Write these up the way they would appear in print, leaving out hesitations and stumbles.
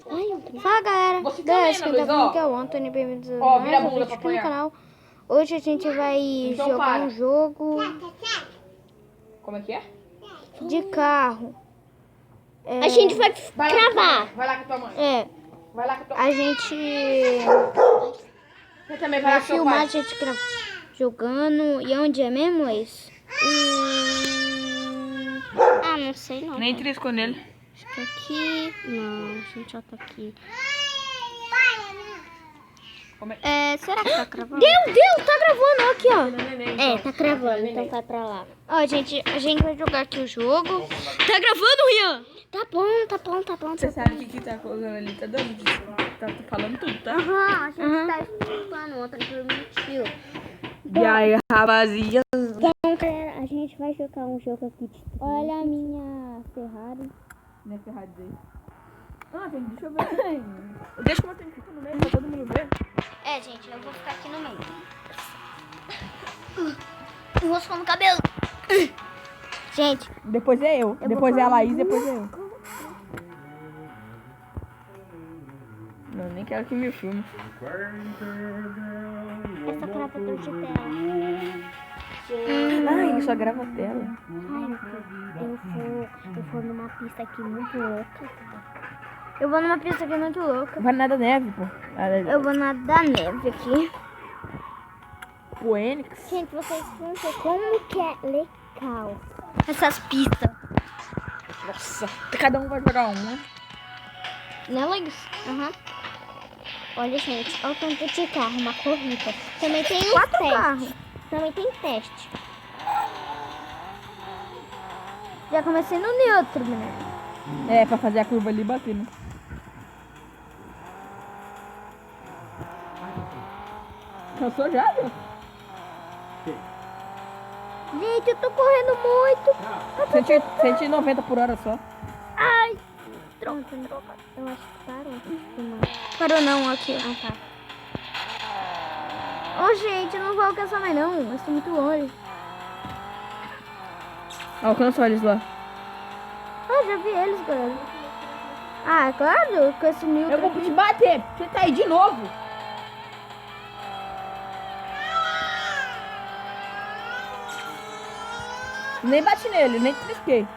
Fala galera, Você beleza? também, Quem tá Luiz, falando ó. aqui é o Antônio, bem-vindos a Ó, vira a mais um bunda vídeo pra aqui no apanhar. canal. Hoje a gente vai Então jogar para. um jogo Como é que é? de carro. A gente vai Vai lá com tua cravar. mãe. Vai lá com tua mãe. Vai lá com tua A gente Você também vai vai lá com seu filmar a pai. gente jogando. E onde é mesmo, Luiz? Ah, não sei não. Nem triscou nele. Acho que aqui. Não, a gente já tá aqui. Será que tá gravando? Deus, tá gravando aqui, ó. É, tá gravando, então vai pra lá. Ó, a gente vai jogar aqui o jogo. Tá gravando, Rian? Tá bom. Você sabe o que tá colocando ali? Tá dando? Tá falando tudo, tá? Aham, a gente tá escutando, outra permitiu. E aí, rapaziada? Então, galera, a gente vai jogar um jogo aqui de... Olha a minha Ferrari. Minha Ferrari aí. Ah, gente, deixa eu ver. Deixa eu botar no meio pra todo mundo ver. É, gente, eu vou ficar aqui no meio. Enroscando no cabelo. Gente, Depois é eu. Depois é a Laís, depois é eu. Não, nem quero que me filme. Essa gravador de tela. Ah, ele só grava a tela. Eu vou numa pista aqui muito louca. eu vou numa pista aqui muito louca. Vai nada neve, pô. Eu vou nadar neve aqui. Poênix. Gente, vocês vão ver como que é legal. Essas pistas. Nossa, cada um vai jogar uma. Né, Luiz? Aham. Olha, gente, olha o tanto de carro, uma corrida. Também tem um 4 teste. carros. Também tem teste. Já comecei no neutro, menino. É, pra fazer a curva ali e bater, né? Cansou já, viu? Gente, eu tô correndo muito. 190 por hora só. Ai, Troca. Eu acho que parou. parou não, aqui. Ah, tá. Ô, gente, eu não vou alcançar mais não. Eu estou muito longe. Alcançou eles lá. Ah, já vi eles, galera. Ah, claro, com esse neutro Eu vou aqui. te bater. Você tá aí de novo. Nem bati nele, nem trisquei.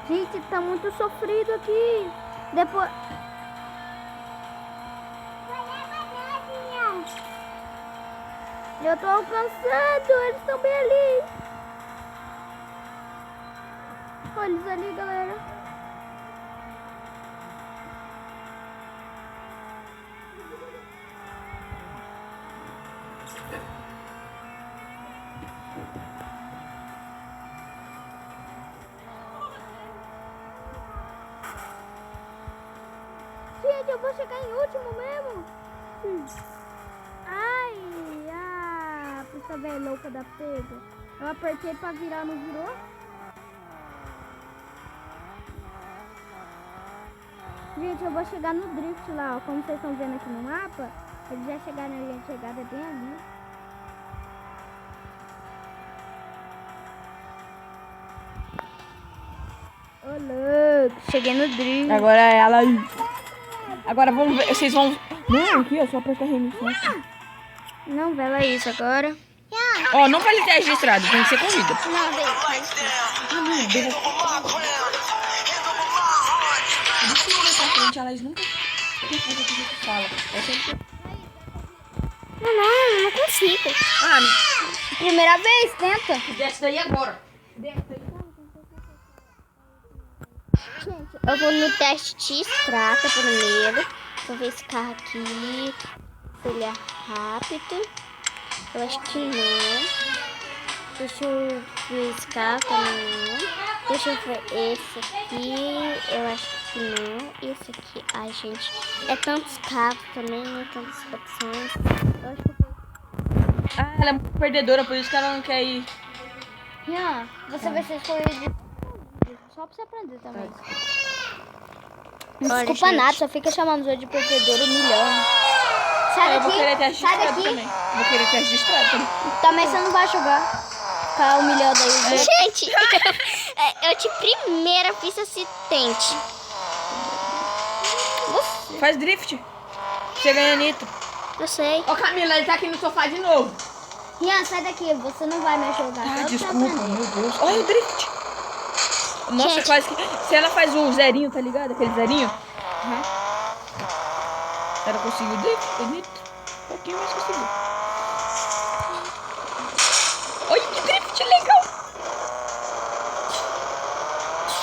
Gente, tá muito sofrido aqui. Depois... Eu tô alcançando, eles estão bem ali. Olha eles ali, galera. Gente, eu vou chegar em último mesmo. Ai, a pista velha louca da pega. Eu apertei pra virar, não virou? Gente, eu vou chegar no drift lá, ó. Como vocês estão vendo aqui no mapa, eles já chegaram ali, a chegada é bem ali. Ô, louco, cheguei no drift. Agora é ela aí. Agora vamos ver. Vocês vão. Não, aqui é só apertar reiniciar. Não, vai lá isso agora. Ó, não vale ter registrado, tem que ser corrida. Não, vem. A Laís nunca fala. Não consigo. Primeira vez, tenta. Desce daí agora. Gente, eu vou no teste de estrada primeiro. Vou ver esse carro aqui. Se ele é rápido. Eu acho que não. Deixa eu ver esse carro também não. Deixa eu ver esse aqui. Eu acho que não. E esse aqui. Ai, gente. É tantos carros também, né? Tantas opções. Eu acho que eu vou... Ah, ela é muito perdedora, por isso que ela não quer ir. Rian, você vai ser escolhido só pra você aprender também. Não Olha, desculpa gente. nada, só fica chamando os outros de perdedor, humilhando. Sai Eu vou daqui, querer ter sai registrado daqui. também. Vou querer ter registrado também. Também você não vai jogar. ficar humilhando aí os outros. Gente, eu de primeira fiz assistente. Faz drift. Você ganha nitro. Eu sei. Ó, Camila, ele tá aqui no sofá de novo. Rian, sai daqui, você não vai me ajudar. Ah, só pra desculpa, aprender. meu Deus. Olha o drift. Nossa, Gente. quase que... Se ela faz o zerinho, tá ligado? Aquele zerinho. Ela conseguiu drift, nitro. Um pouquinho mais conseguiu. Olha que drift legal.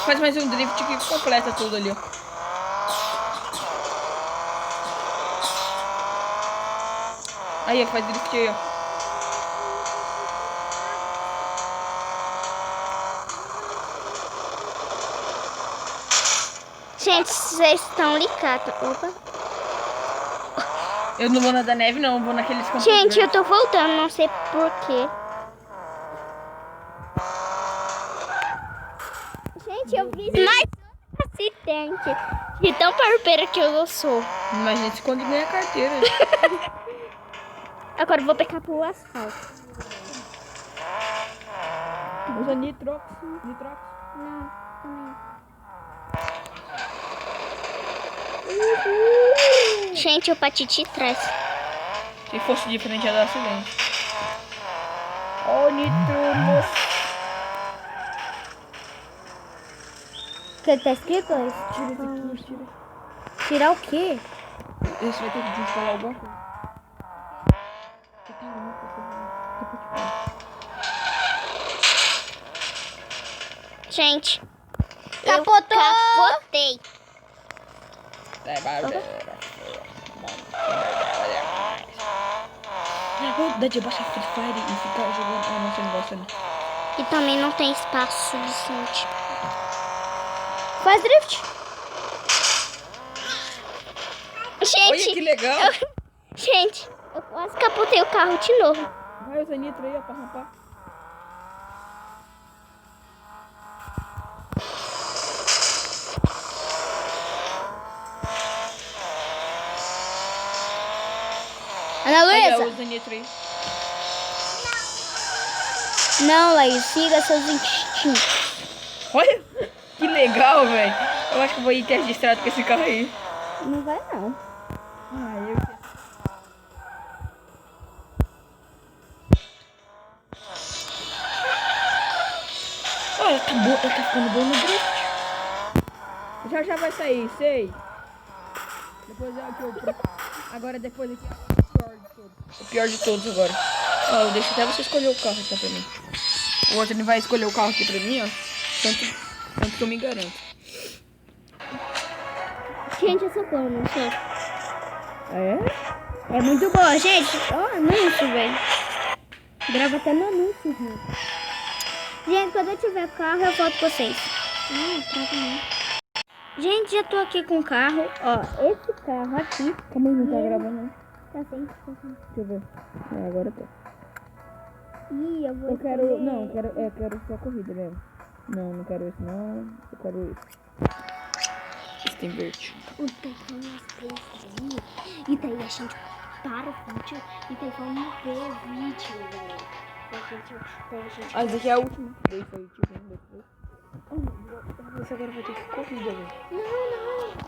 Faz mais um drift que completa tudo ali, ó. Aí, ó, faz drift aí, ó. Gente, vocês estão ligados. Opa. Eu não vou na da neve, não. Eu vou naqueles campos Gente, eu verdes. tô voltando, não sei porquê. Gente, eu fiz mais um acidente. De tão parpeira que eu sou. Imagina se quando ganha carteira. Agora eu vou pegar pro asfalto. Usa nitrox. Nitrox. Não, também. Gente, eu bati de trás. Se fosse de frente, ia dar acidente. Ó, o nitro, moço. O que tá escrito? Tirar o quê? Esse vai ter que desinstalar alguma coisa. Gente, Capotou! eu capotei. Dá de baixar Free Fire e ficar jogando. Ah, não, você não gosta, né? E também não tem espaço suficiente. Faz drift. Olha que Gente, legal. gente, eu quase capotei o carro de novo. Vai usar nitro aí, ó, pra rampar. Ana Aí, ó, Luísa. usa nitro aí. Não, Laís, siga seus instintos. Olha, que legal, velho. Eu acho que eu vou ir teste de estrada com esse carro aí. Não vai, não. Ah, eu... Olha, tá bom, tá ficando bom no drift. Já vai sair, sei. Depois é aqui agora depois aqui é o pior de todos. O pior de todos agora. Ó, eu deixo até você escolher o carro tá pra mim. O outro ele vai escolher o carro aqui pra mim, ó. Tanto que eu me garanto. Gente, essa cor, não sei. É? É muito boa, gente. Ó, anúncio, velho. Grava até no anúncio, gente. Gente, quando eu tiver carro, eu volto com vocês. Trava não. Gente, já tô aqui com o carro. Ó, esse carro aqui. Como ele não tá gravando, não? Tá sem. Deixa eu ver. É, agora tá. Ih, eu vou. Eu quero. escolher- Não, eu quero só corrida mesmo. Não quero esse não. Eu quero esse. Esse tem verde. O telefone ali. E daí a gente para o vídeo. E daí vamos ver o vídeo, velho. Daí a gente. Ah, esse aqui é a última. Daí foi o depois. Esse agora vai ter que corrida, velho.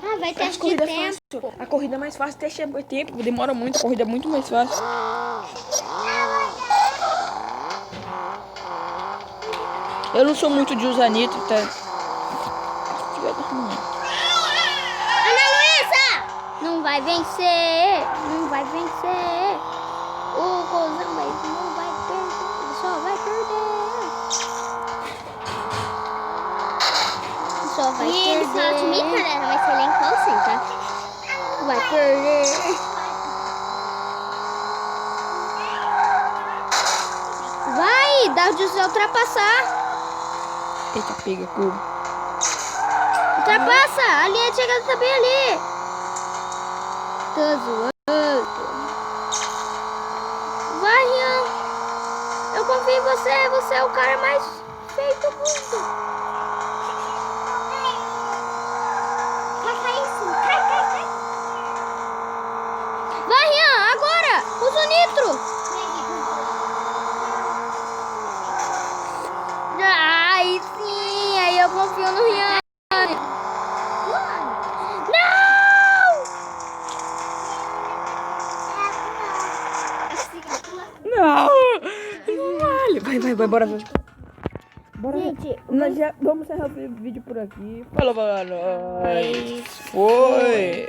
Ah, vai ter A de corrida é tempo. fácil. A corrida é mais fácil, teste é tempo. Demora muito, a corrida é muito mais fácil. Eu não sou muito de usar nitro, tá? Ana Luísa! Não vai vencer! Não vai vencer! O Gozão não vai perder! Só vai perder! Só vai E perder! ele fala de mim, cara, vai ser nem qual sim, tá? Vai perder! Vai! Dá de você ultrapassar! Eita, pega, curva. Ultrapassa! A linha de chegada tá bem ali! Tô zoando! Vai, Rian! Eu confio em você! Você é o cara mais feio do mundo! Vai cair sim, cai. Vai, Rian! Agora! Usa o nitro! Não! Não vale. Vai, bora. Bora. Gente, Nós já vamos encerrar o vídeo por aqui. Falou, mano. Mas Foi.